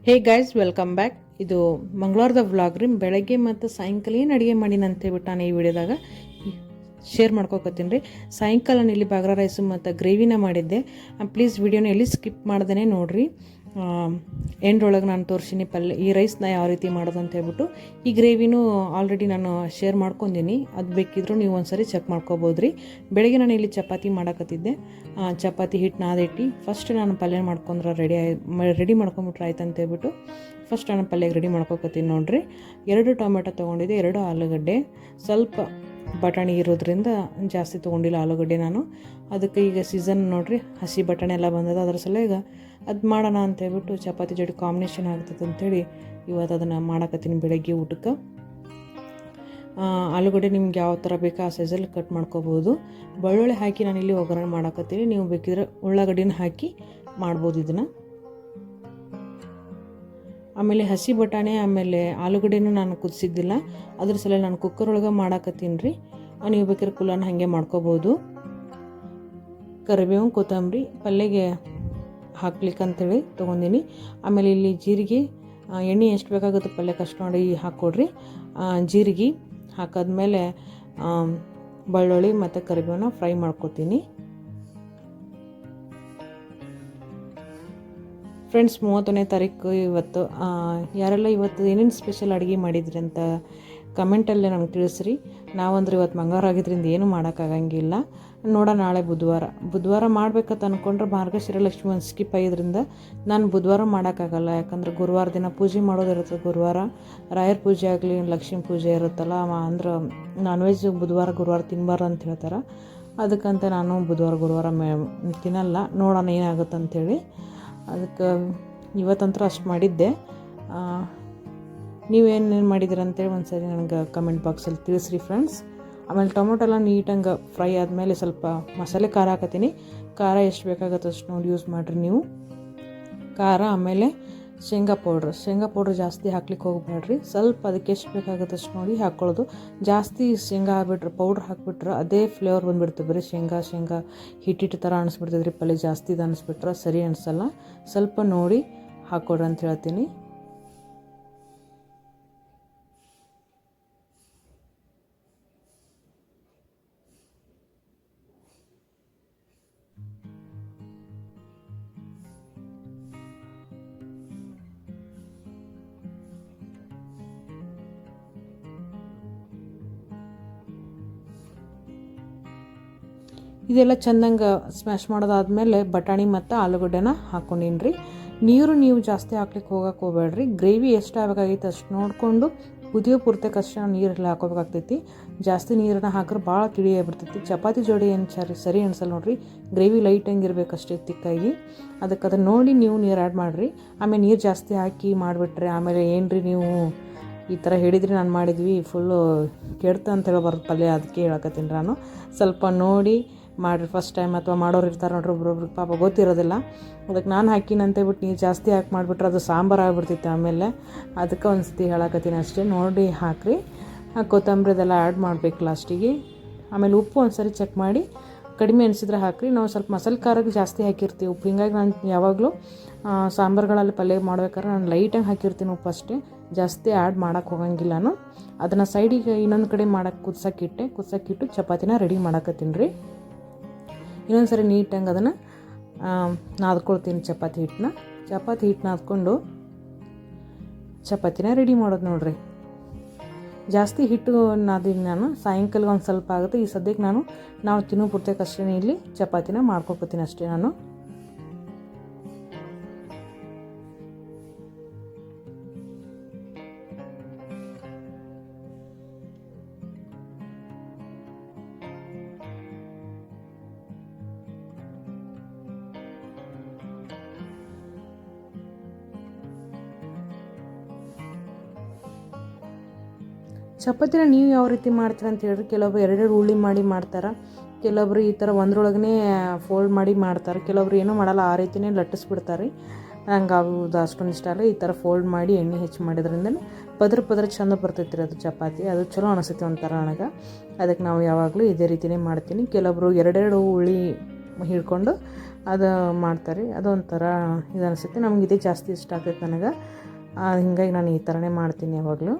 Hey guys, welcome back. ಇದು ಮಂಗಳವಾರದ vlog ರೀ. ಬೆಳಗ್ಗೆ ಮತ್ತು ಸಾಯಂಕಾಲ ಏನು ಅಡುಗೆ ಮಾಡೀನಿ ಅಂತೇಳ್ಬಿಟ್ಟು ನಾನು ಈ ವಿಡಿಯೋದಾಗ ಶೇರ್ ಮಾಡ್ಕೊತೀನಿ ರೀ. ಸಾಯಂಕಾಲ ನಾನು ಇಲ್ಲಿ ಬಾಗ್ರಾ ರೈಸು ಮತ್ತು ಗ್ರೇವಿನ ಮಾಡಿದ್ದೆ. ಪ್ಲೀಸ್ ವಿಡಿಯೋನ ಎಲ್ಲಿ ಸ್ಕಿಪ್ ಮಾಡ್ದೇ ನೋಡಿರಿ. ಎಂಡ್ರೊಳಗೆ ನಾನು ತೋರಿಸಿನಿ ಪಲ್ಯ ಈ ರೈಸ್ನ ಯಾವ ರೀತಿ ಮಾಡೋದು ಅಂತ ಹೇಳ್ಬಿಟ್ಟು. ಈ ಗ್ರೇವಿನೂ ಆಲ್ರೆಡಿ ನಾನು ಶೇರ್ ಮಾಡ್ಕೊಂಡಿನಿ, ಅದು ಬೇಕಿದ್ರೂ ನೀವು ಒಂದ್ಸರಿ ಚೆಕ್ ಮಾಡ್ಕೋಬೋದು ರೀ. ಬೆಳಗ್ಗೆ ನಾನು ಇಲ್ಲಿ ಚಪಾತಿ ಮಾಡಕತ್ತಿದ್ದೆ. ಚಪಾತಿ ಹಿಟ್ಟು ನಾದಿಟ್ಟು ಫಸ್ಟ್ ನಾನು ಪಲ್ಯ ಮಾಡ್ಕೊಂಡ್ರೆ ರೆಡಿ ಮಾಡ್ಕೊಂಬಿಟ್ರೆ ಆಯ್ತು ಅಂತೇಳ್ಬಿಟ್ಟು ಫಸ್ಟ್ ನಾನು ಪಲ್ಯಕ್ಕೆ ರೆಡಿ ಮಾಡ್ಕೊತೀನಿ ನೋಡಿರಿ. 2 ಟೊಮೆಟೊ ತೊಗೊಂಡಿದ್ದೆ, 2 ಆಲೂಗಡ್ಡೆ, ಸ್ವಲ್ಪ ಬಟಾಣಿ ಇರೋದ್ರಿಂದ ಜಾಸ್ತಿ ತೊಗೊಂಡಿಲ್ಲ ಆಲೂಗಡ್ಡೆ ನಾನು. ಅದಕ್ಕೆ ಈಗ ಸೀಸನ್ ನೋಡಿರಿ, ಹಸಿ ಬಟಾಣಿ ಎಲ್ಲ ಬಂದದ, ಅದ್ರ ಸಲ ಈಗ ಅದು ಮಾಡೋಣ ಅಂತೇಳ್ಬಿಟ್ಟು ಚಪಾತಿ ಜೋಡಿ ಕಾಂಬಿನೇಷನ್ ಆಗ್ತದೆ ಅಂಥೇಳಿ ಇವತ್ತು ಅದನ್ನು ಮಾಡಕತ್ತೀನಿ ಬೆಳಗ್ಗೆ ಊಟಕ್ಕೆ. ಆಲೂಗಡ್ಡೆ ನಿಮ್ಗೆ ಯಾವ ಥರ ಬೇಕೋ ಆ ಸೈಜಲ್ಲಿ ಕಟ್ ಮಾಡ್ಕೋಬೋದು. ಬೆಳ್ಳುಳ್ಳಿ ಹಾಕಿ ನಾನಿಲ್ಲಿ ಒಗ್ಗರಣೆ ಮಾಡಕತ್ತೀನಿ. ನೀವು ಬೇಕಿದ್ರೆ ಉಳ್ಳಾಗಡ್ಡಿನ ಹಾಕಿ ಮಾಡ್ಬೋದು ಇದನ್ನು. ಆಮೇಲೆ ಹಸಿ ಬಟಾಣಿ ಆಮೇಲೆ ಆಲೂಗಡ್ಡೆನೂ ನಾನು ಕುದಿಸಿದ್ದಿಲ್ಲ, ಅದ್ರ ಸಲ ನಾನು ಕುಕ್ಕರ್ ಒಳಗೆ ಮಾಡಕತ್ತೀನಿ ರೀ. ನೀವು ಬೇಕಾದ್ರೆ ಕುಲನ ಹಾಗೆ ಮಾಡ್ಕೋಬೋದು. ಕರಿಬೇವು ಕೊತ್ತಂಬರಿ ಪಲ್ಯಗೆ ಹಾಕ್ಲಿಕ್ಕೆ ಅಂತೇಳಿ ತೊಗೊಂಡಿನಿ. ಆಮೇಲೆ ಇಲ್ಲಿ ಜೀರಿಗೆ, ಎಣ್ಣೆ ಎಷ್ಟು ಬೇಕಾಗುತ್ತೆ ಪಲ್ಯಕ್ಕೆ ಅಷ್ಟು ನೋಡಿ ಹಾಕ್ಕೊಡ್ರಿ. ಜೀರಿಗೆ ಹಾಕಾದ್ಮೇಲೆ ಬೆಳ್ಳುಳ್ಳಿ ಮತ್ತು ಕರಿಬೇವನ್ನ ಫ್ರೈ ಮಾಡ್ಕೊತೀನಿ. ಫ್ರೆಂಡ್ಸ್, 31ನೇ ತಾರೀಕು ಇವತ್ತು. ಯಾರೆಲ್ಲ ಇವತ್ತು ಏನೇನು ಸ್ಪೆಷಲ್ ಅಡುಗೆ ಮಾಡಿದ್ರಿ ಅಂತ ಕಮೆಂಟಲ್ಲೇ ನನಗೆ ತಿಳಿಸ್ರಿ. ನಾವಂದ್ರೆ ಇವತ್ತು ಮಂಗಳವಾರ ಆಗಿದ್ದರಿಂದ ಏನೂ ಮಾಡೋಕ್ಕಾಗಂಗಿಲ್ಲ. ನಾಳೆ ಬುಧವಾರ ಮಾಡ್ಬೇಕಂತ ಅಂದ್ಕೊಂಡ್ರೆ ಮಾರ್ಗಶಿರ ಲಕ್ಷ್ಮಿ ಒಂದು ಸ್ಕಿಪ್ ಆಗಿದ್ದರಿಂದ ನಾನು ಬುಧವಾರ ಮಾಡೋಕ್ಕಾಗಲ್ಲ. ಯಾಕಂದ್ರೆ ಗುರುವಾರ ದಿನ ಪೂಜೆ ಮಾಡೋದಿರುತ್ತೆ. ಗುರುವಾರ ರಾಯರ ಪೂಜೆ ಆಗಲಿ ಲಕ್ಷ್ಮೀ ಪೂಜೆ ಇರುತ್ತಲ್ಲ, ಅಂದ್ರೆ ನಾನ್ ವೆಜ್ ಗುರುವಾರ ತಿನ್ನಬಾರ್ದು ಅಂತ ಹೇಳ್ತಾರೆ. ಅದಕ್ಕಂತ ನಾನು ಗುರುವಾರ ತಿನ್ನಲ್ಲ. ನೋಡೋಣ ಏನಾಗುತ್ತೆ ಅಂಥೇಳಿ. ಅದಕ್ಕೆ ಇವತ್ತಂತೂ ಅಷ್ಟು ಮಾಡಿದ್ದೆ. ನೀವೇನೇನು ಮಾಡಿದ್ದೀರ ಅಂತೇಳಿ ಒಂದು ಸರಿ ನನಗೆ ಕಮೆಂಟ್ ಬಾಕ್ಸಲ್ಲಿ ತಿಳಿಸ್ರಿ ಫ್ರೆಂಡ್ಸ್. ಆಮೇಲೆ ಟೊಮೊಟೊ ಎಲ್ಲ ನೀಟಂಗೆ ಫ್ರೈ ಆದಮೇಲೆ ಸ್ವಲ್ಪ ಮಸಾಲೆ ಖಾರ ಹಾಕತ್ತೀನಿ. ಖಾರ ಎಷ್ಟು ಬೇಕಾಗುತ್ತೆ ಅಷ್ಟು ನೋಡಿ ಯೂಸ್ ಮಾಡಿರಿ ನೀವು. ಖಾರ ಆಮೇಲೆ ಶೇಂಗಾ ಪೌಡ್ರ್ ಜಾಸ್ತಿ ಹಾಕ್ಲಿಕ್ಕೆ ಹೋಗ್ಬೇಡ್ರಿ. ಸ್ವಲ್ಪ ಅದಕ್ಕೆ ಎಷ್ಟು ಬೇಕಾಗುತ್ತೆ ಅಷ್ಟು ನೋಡಿ ಹಾಕ್ಕೊಳ್ಳೋದು. ಜಾಸ್ತಿ ಶೇಂಗಾ ಹಾಕ್ಬಿಟ್ರೆ ಪೌಡ್ರ್ ಹಾಕ್ಬಿಟ್ರೆ ಅದೇ ಫ್ಲೇವರ್ ಬಂದುಬಿಡ್ತದೆ. ಬರೀ ಶೇಂಗಾ ಹಿಟ್ಟಿಟ್ಟು ಥರ ಅನಿಸ್ಬಿಡ್ತದ್ರಿ. ಪಲ್ಯ ಜಾಸ್ತಿ ಇದು ಅನಿಸ್ಬಿಟ್ರೆ ಸರಿ ಅನಿಸಲ್ಲ. ಸ್ವಲ್ಪ ನೋಡಿ ಹಾಕ್ಕೊಡ್ರಿ ಅಂತ ಹೇಳ್ತೀನಿ. ಇದೆಲ್ಲ ಚೆಂದಂಗೆ ಸ್ಮ್ಯಾಶ್ ಮಾಡೋದಾದ್ಮೇಲೆ ಬಟಾಣಿ ಮತ್ತು ಆಲೂಗಡ್ಡೆನ ಹಾಕ್ಕೊಂಡಿನಿ ರೀ. ನೀವು ಜಾಸ್ತಿ ಹಾಕ್ಲಿಕ್ಕೆ ಹೋಗಬೇಡ್ರಿ. ಗ್ರೇವಿ ಎಷ್ಟು ಆಗಬೇಕಾಗಿತ್ತು ಅಷ್ಟು ನೋಡಿಕೊಂಡು ಕುದಿಯೋ ಪೂರ್ತಕ್ಕಷ್ಟು ನೀರೆಲ್ಲ ಹಾಕೋಬೇಕಾಗ್ತೈತಿ. ಜಾಸ್ತಿ ನೀರನ್ನು ಹಾಕಿದ್ರೆ ಭಾಳ ತಿಳಿಯಾಗ್ಬಿಡ್ತೈತಿ. ಚಪಾತಿ ಜೋಡಿ ಏನು ಸರಿ ಅನ್ಸಲ್ಲ ನೋಡಿರಿ. ಗ್ರೇವಿ ಲೈಟಂಗೆ ಇರಬೇಕಷ್ಟೇ ತಿಕ್ಕಾಗಿ. ಅದಕ್ಕೆ ಅದನ್ನು ನೋಡಿ ನೀವು ನೀರು ಆ್ಯಡ್ ಮಾಡಿರಿ. ಆಮೇಲೆ ನೀರು ಜಾಸ್ತಿ ಹಾಕಿ ಮಾಡಿಬಿಟ್ರೆ ಆಮೇಲೆ ಏನ್ರಿ ನೀವು ಈ ಥರ ಹೇಳಿದ್ರಿ ನಾನು ಮಾಡಿದ್ವಿ ಫುಲ್ಲು ಕೆಡ್ತ ಅಂತ ಹೇಳಬಾರ್ದು ಪಲ್ಯ. ಅದಕ್ಕೆ ಹೇಳಕತ್ತೀನಿ ನಾನು. ಸ್ವಲ್ಪ ನೋಡಿ ಮಾಡಿರಿ. ಫಸ್ಟ್ ಟೈಮ್ ಅಥವಾ ಮಾಡೋರು ಇರ್ತಾರೆ ನೋಡ್ರಿ, ಒಬ್ರೊಬ್ರಿಗೆ ಪಾಪ ಗೊತ್ತಿರೋದಿಲ್ಲ. ಅದಕ್ಕೆ ನಾನು ಹಾಕಿನಂತೇಳ್ಬಿಟ್ಟು ನೀರು ಜಾಸ್ತಿ ಹಾಕಿ ಮಾಡಿಬಿಟ್ರೆ ಅದು ಸಾಂಬಾರು ಆಗಿಬಿಡ್ತೈತೆ ಆಮೇಲೆ. ಅದಕ್ಕೆ ಒಂದು ಸತಿ ಹೇಳಕತ್ತೀನಿ ಅಷ್ಟೇ. ನೋಡಿ ಹಾಕಿರಿ. ಕೊತ್ತಂಬರಿದೆಲ್ಲ ಆ್ಯಡ್ ಮಾಡಬೇಕು ಲಾಸ್ಟಿಗೆ. ಆಮೇಲೆ ಉಪ್ಪು ಒಂದು ಸರಿ ಚೆಕ್ ಮಾಡಿ ಕಡಿಮೆ ಅನಿಸಿದ್ರೆ ಹಾಕಿರಿ. ನಾವು ಸ್ವಲ್ಪ ಮಸಾಲೆ ಖಾರಕ್ಕೆ ಜಾಸ್ತಿ ಹಾಕಿರ್ತೀವಿ ಉಪ್ಪು. ಹಿಂಗಾಗಿ ನಾನು ಯಾವಾಗಲೂ ಸಾಂಬಾರುಗಳಲ್ಲಿ ಪಲ್ಯ ಮಾಡ್ಬೇಕಾದ್ರೆ ನಾನು ಲೈಟಾಗಿ ಹಾಕಿರ್ತೀನಿ ಉಪ್ಪು ಅಷ್ಟೇ. ಜಾಸ್ತಿ ಆ್ಯಡ್ ಮಾಡೋಕ್ಕೆ ಹೋಗಂಗಿಲ್ಲ ನಾನು. ಅದನ್ನು ಸೈಡಿಗೆ ಇನ್ನೊಂದು ಕಡೆ ಮಾಡೋಕ್ಕೆ ಕುದ್ಸಕ್ಕಿಟ್ಟು ಚಪಾತಿನ ರೆಡಿ ಮಾಡಕತ್ತೀನಿ ರೀ. ಇನ್ನೊಂದು ಸರಿ ನೀಟಂಗೆ ಅದನ್ನು ನಾದ್ಕೊಳ್ತೀನಿ. ಚಪಾತಿ ಹಿಟ್ಟು ನಾದ್ಕೊಂಡು ಚಪಾತಿನ ರೆಡಿ ಮಾಡೋದು ನೋಡ್ರಿ. ಜಾಸ್ತಿ ಹಿಟ್ಟು ನಾದಿನಿ ನಾನು. ಸಾಯಂಕಾಲ ಒಂದು ಸ್ವಲ್ಪ ಆಗುತ್ತೆ. ಈ ಸದ್ಯಕ್ಕೆ ನಾವು ತಿನ್ನೋ ಪೂರ್ತಕ್ಕಷ್ಟೇ ಇಲ್ಲಿ ಚಪಾತಿನ ಮಾಡ್ಕೊಳ್ತೀನಿ ಅಷ್ಟೇ ನಾನು. ಚಪಾತಿನ ನೀವು ಯಾವ ರೀತಿ ಮಾಡ್ತೀರ ಅಂತ ಹೇಳ್ರಿ. ಕೆಲವೊಬ್ರು 2 ಉಳ್ಳಿ ಮಾಡಿ ಮಾಡ್ತಾರೆ. ಕೆಲವೊಬ್ರು ಈ ಥರ ಒಂದ್ರೊಳಗೇ ಫೋಲ್ಡ್ ಮಾಡಿ ಮಾಡ್ತಾರೆ. ಕೆಲವೊಬ್ರು ಏನೂ ಮಾಡಲ್ಲ, ಆ ರೀತಿಯೇ ಲಟ್ಟಿಸ್ಬಿಡ್ತಾರೆ. ನಂಗೆ ಅದು ಅಷ್ಟೊಂದು ಇಷ್ಟ ಅಲ್ಲ. ಈ ಥರ ಫೋಲ್ಡ್ ಮಾಡಿ ಎಣ್ಣೆ ಹೆಚ್ಚು ಮಾಡಿದ್ರಿಂದ ಪದ್ರ ಚೆಂದ ಬರ್ತೈತಿ ರೀ ಅದು ಚಪಾತಿ. ಅದು ಚಲೋ ಅನಿಸುತ್ತೆ ಒಂಥರ ನನಗೆ. ಅದಕ್ಕೆ ನಾವು ಯಾವಾಗಲೂ ಇದೇ ರೀತಿಯೇ ಮಾಡ್ತೀನಿ. ಕೆಲವೊಬ್ರು 2 ಉಳ್ಳಿ ಹಿಡ್ಕೊಂಡು ಅದು ಮಾಡ್ತಾರೆ. ಅದೊಂಥರ ಇದು ಅನಿಸುತ್ತೆ. ನಮ್ಗೆ ಇದೇ ಜಾಸ್ತಿ ಇಷ್ಟ ಆಗ್ತೈತೆ ನನಗೆ. ಹಿಂಗಾಗಿ ನಾನು ಈ ಥರನೇ ಮಾಡ್ತೀನಿ ಯಾವಾಗಲೂ.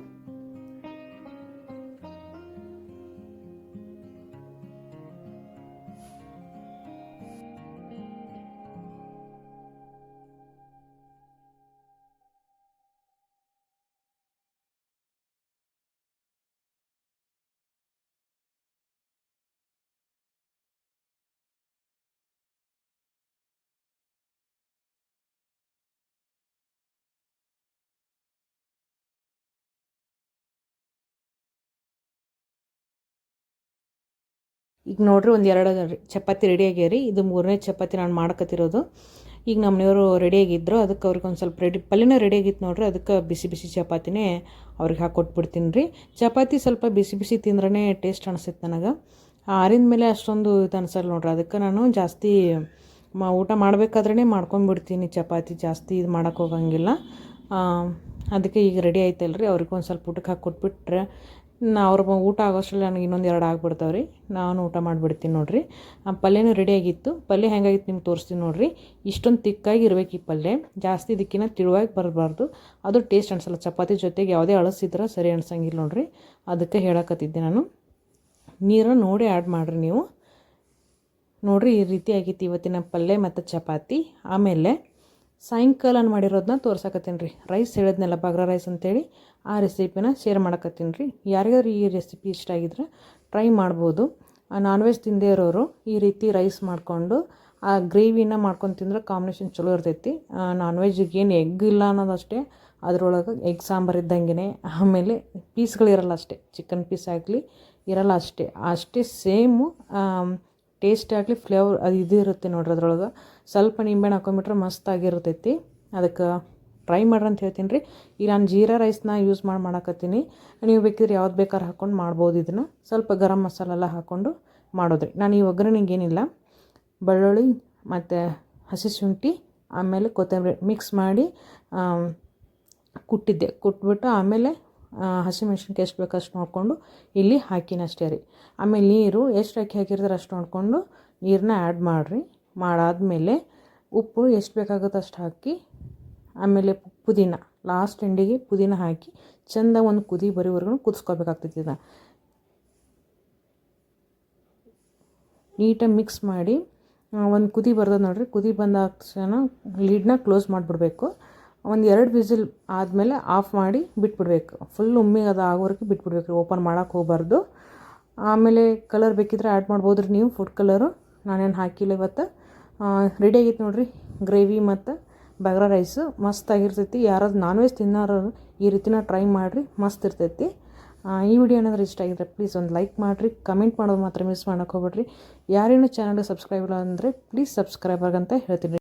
ಈಗ ನೋಡ್ರಿ ಒಂದು 2 ಚಪಾತಿ ರೆಡಿ ಆಗ್ಯಾರಿ. ಇದು 3ನೇ ಚಪಾತಿ ನಾನು ಮಾಡಕತ್ತಿರೋದು. ಈಗ ನಮ್ಮ ಮನೆಯವರು ರೆಡಿಯಾಗಿದ್ದರು. ಅದಕ್ಕೆ ಅವ್ರಿಗೆ ಒಂದು ಸ್ವಲ್ಪ ಪಲ್ಯನೂ ರೆಡಿಯಾಗಿತ್ತು ನೋಡ್ರಿ. ಅದಕ್ಕೆ ಬಿಸಿ ಬಿಸಿ ಚಪಾತಿನೇ ಅವ್ರಿಗೆ ಹಾಕ್ಕೊಟ್ಬಿಡ್ತೀನಿ ರೀ. ಚಪಾತಿ ಸ್ವಲ್ಪ ಬಿಸಿ ಬಿಸಿ ತಿಂದ್ರೇ ಟೇಸ್ಟ್ ಅನಿಸುತ್ತೆ ನನಗೆ. ಆರಿದ ಮೇಲೆ ಅಷ್ಟೊಂದು ಇದು ಅನ್ಸಲ್ಲ ನೋಡ್ರಿ. ಅದಕ್ಕೆ ನಾನು ಜಾಸ್ತಿ ಊಟ ಮಾಡಬೇಕಾದ್ರೇ ಮಾಡ್ಕೊಂಡ್ಬಿಡ್ತೀನಿ ಚಪಾತಿ. ಜಾಸ್ತಿ ಇದು ಮಾಡೋಕ್ಕೆ ಹೋಗಂಗಿಲ್ಲ. ಅದಕ್ಕೆ ಈಗ ರೆಡಿ ಆಯ್ತಲ್ಲ ರೀ, ಅವ್ರಿಗೆ ಒಂದು ಸ್ವಲ್ಪ ಊಟಕ್ಕೆ ಹಾಕಿ ಕೊಟ್ಬಿಟ್ರೆ ಅವ್ರ ಊಟ ಆಗೋಷ್ಟರಲ್ಲಿ ನನಗೆ ಇನ್ನೊಂದು 2 ಆಗ್ಬಿಡ್ತಾವೆ ರೀ. ನಾನು ಊಟ ಮಾಡಿಬಿಡ್ತೀನಿ ನೋಡಿರಿ. ಆ ಪಲ್ಯನೂ ರೆಡಿಯಾಗಿತ್ತು. ಪಲ್ಯ ಹೆಂಗಾಗಿತ್ತು ನಿಮ್ಗೆ ತೋರಿಸ್ತೀನಿ ನೋಡಿರಿ. ಇಷ್ಟೊಂದು ತಿಕ್ಕಾಗಿ ಇರಬೇಕು ಈ ಪಲ್ಯ. ಜಾಸ್ತಿ ಇದಕ್ಕಿಂತ ತಿಳುವಾಗಿ ಬರಬಾರ್ದು. ಅದು ಟೇಸ್ಟ್ ಅನಿಸಲ್ಲ. ಚಪಾತಿ ಜೊತೆಗೆ ಯಾವುದೇ ಅಳಸಿದ್ರೆ ಸರಿ ಅನ್ಸಂಗಿಲ್ಲ ನೋಡಿರಿ. ಅದಕ್ಕೆ ಹೇಳಕತ್ತಿದ್ದೆ ನಾನು. ನೀರು ನೋಡಿ ಆ್ಯಡ್ ಮಾಡಿರಿ ನೀವು. ನೋಡಿರಿ ಈ ರೀತಿ ಆಗಿತ್ತು ಇವತ್ತಿನ ಪಲ್ಯ ಮತ್ತು ಚಪಾತಿ. ಆಮೇಲೆ ಸಾಯಂಕಾಲ ಮಾಡಿರೋದನ್ನ ತೋರ್ಸಕತ್ತೀನಿ ರೀ. ರೈಸ್ ಹೇಳಿದ್ನಲ್ಲ, ಬಗ್ರಾ ರೈಸ್ ಅಂತೇಳಿ, ಆ ರೆಸಿಪಿನ ಶೇರ್ ಮಾಡಕತ್ತೀನಿ ರೀ. ಯಾರಿಗಾದ್ರು ಈ ರೆಸಿಪಿ ಇಷ್ಟ ಆಗಿದ್ರೆ ಟ್ರೈ ಮಾಡ್ಬೋದು. ನಾನ್ ವೆಜ್ ತಿಂದೇ ಇರೋರು ಈ ರೀತಿ ರೈಸ್ ಮಾಡಿಕೊಂಡು ಆ ಗ್ರೇವಿನ ಮಾಡ್ಕೊಂಡು ತಿಂದ್ರೆ ಕಾಂಬಿನೇಷನ್ ಚಲೋ ಇರ್ತೈತಿ. ನಾನ್ ವೆಜ್ಜಿಗೆ ಏನು ಎಗ್ ಇಲ್ಲ ಅನ್ನೋದಷ್ಟೇ, ಅದರೊಳಗೆ ಎಗ್ ಸಾಂಬಾರು ಇದ್ದಂಗೆ. ಆಮೇಲೆ ಪೀಸ್ಗಳಿರಲ್ಲ ಅಷ್ಟೇ, ಚಿಕನ್ ಪೀಸ್ ಆಗಲಿ ಇರಲ್ಲ ಅಷ್ಟೇ ಸೇಮು ಟೇಸ್ಟ್ ಆಗಲಿ ಫ್ಲೇವರ್ ಅದು ಇದು ಇರುತ್ತೆ ನೋಡ್ರಿ. ಅದ್ರೊಳಗೆ ಸ್ವಲ್ಪ ನಿಂಬೆಹಣ್ಣು ಹಾಕೊಂಡ್ಬಿಟ್ರೆ ಮಸ್ತಾಗಿರ್ತೈತಿ. ಅದಕ್ಕೆ ಟ್ರೈ ಮಾಡ್ರಿ ಅಂತ ಹೇಳ್ತೀನಿ ರೀ. ಈಗ ನಾನು ಜೀರಾ ರೈಸ್ನ ಯೂಸ್ ಮಾಡಕತ್ತೀನಿ. ನೀವು ಬೇಕಿದ್ರೆ ಯಾವ್ದು ಬೇಕಾದ್ರೆ ಹಾಕ್ಕೊಂಡು ಮಾಡ್ಬೋದು. ಇದನ್ನು ಸ್ವಲ್ಪ ಗರಂ ಮಸಾಲೆ ಎಲ್ಲ ಹಾಕ್ಕೊಂಡು ಮಾಡೋದ್ರಿ. ನಾನು ಈ ಒಗ್ಗರಣೆಗೆ ಏನಿಲ್ಲ, ಬೆಳ್ಳುಳ್ಳಿ ಮತ್ತು ಹಸಿ ಶುಂಠಿ ಆಮೇಲೆ ಕೊತ್ತಂಬರಿ ಮಿಕ್ಸ್ ಮಾಡಿ ಕುಟ್ಬಿಟ್ಟು ಆಮೇಲೆ ಹಸಿಮೆಣ್ಸಿನ್ಕಾಯಿ ಎಷ್ಟು ಬೇಕು ಅಷ್ಟು ನೋಡಿಕೊಂಡು ಇಲ್ಲಿ ಹಾಕಿನ ಅಷ್ಟೇ ರೀ. ಆಮೇಲೆ ನೀರು ಎಷ್ಟು ಹಾಕಿರ್ತಾರೆ ಅಷ್ಟು ನೋಡಿಕೊಂಡು ನೀರನ್ನ ಆ್ಯಡ್ ಮಾಡಿರಿ. ಮಾಡಾದಮೇಲೆ ಉಪ್ಪು ಎಷ್ಟು ಬೇಕಾಗುತ್ತೆ ಅಷ್ಟು ಹಾಕಿ, ಆಮೇಲೆ ಪುದೀನ ಲಾಸ್ಟ್ ಎಂಡಿಗೆ ಪುದೀನ ಹಾಕಿ ಚೆಂದ ಒಂದು ಕುದಿ ಬರೋವರೆಗೂ ಕುದಿಸ್ಕೋಬೇಕಾಗ್ತೈತಿ. ಇದನ್ನು ನೀಟಾಗಿ ಮಿಕ್ಸ್ ಮಾಡಿ ಒಂದು ಕುದಿ ಬರ್ತದೆ ನೋಡಿರಿ. ಕುದಿ ಬಂದ ತಕ್ಷಣ ಲೀಡ್ನ ಕ್ಲೋಸ್ ಮಾಡಿಬಿಡ್ಬೇಕು. ಒಂದು 2 ವಿಸಿಲ್ ಆದಮೇಲೆ ಆಫ್ ಮಾಡಿ ಬಿಟ್ಬಿಡ್ಬೇಕು. ಫುಲ್ ಉಮ್ಮಿಗೆ ಅದು ಆಗೋವರೆಗೂ ಬಿಟ್ಬಿಡ್ಬೇಕು. ಓಪನ್ ಮಾಡೋಕ್ಕೆ ಹೋಗಬಾರ್ದು. ಆಮೇಲೆ ಕಲರ್ ಬೇಕಿದ್ರೆ ಆ್ಯಡ್ ಮಾಡ್ಬೋದು ರೀ ನೀವು, ಫುಡ್ ಕಲರು. ನಾನೇನು ಹಾಕಿಲ್ಲ ಇವತ್ತು. ರೆಡಿ ಆಗಿತ್ತು ನೋಡಿರಿ ಗ್ರೇವಿ ಮತ್ತು ಬಗ್ರಾ ರೈಸು. ಮಸ್ತಾಗಿರ್ತೈತಿ. ಯಾರಾದ್ರು ನಾನ್ ವೆಜ್ ತಿನ್ನೋರು ಈ ರೀತಿನ ಟ್ರೈ ಮಾಡಿರಿ, ಮಸ್ತ್ ಇರ್ತೈತಿ. ಈ ವಿಡಿಯೋ ಏನಾದರೂ ಇಷ್ಟ ಆಗಿದ್ರೆ ಪ್ಲೀಸ್ ಒಂದು ಲೈಕ್ ಮಾಡಿರಿ. ಕಮೆಂಟ್ ಮಾಡೋದು ಮಾತ್ರ ಮಿಸ್ ಮಾಡೋಕ್ಕೆ ಹೋಗ್ಬೇಡ್ರಿ. ಯಾರೇನೂ ಚಾನಲ್ಗೆ ಸಬ್ಸ್ಕ್ರೈಬ್ ಇಲ್ಲ ಅಂದರೆ ಪ್ಲೀಸ್ ಸಬ್ಸ್ಕ್ರೈಬ್ ಆಗಂತ ಹೇಳ್ತೀನಿ.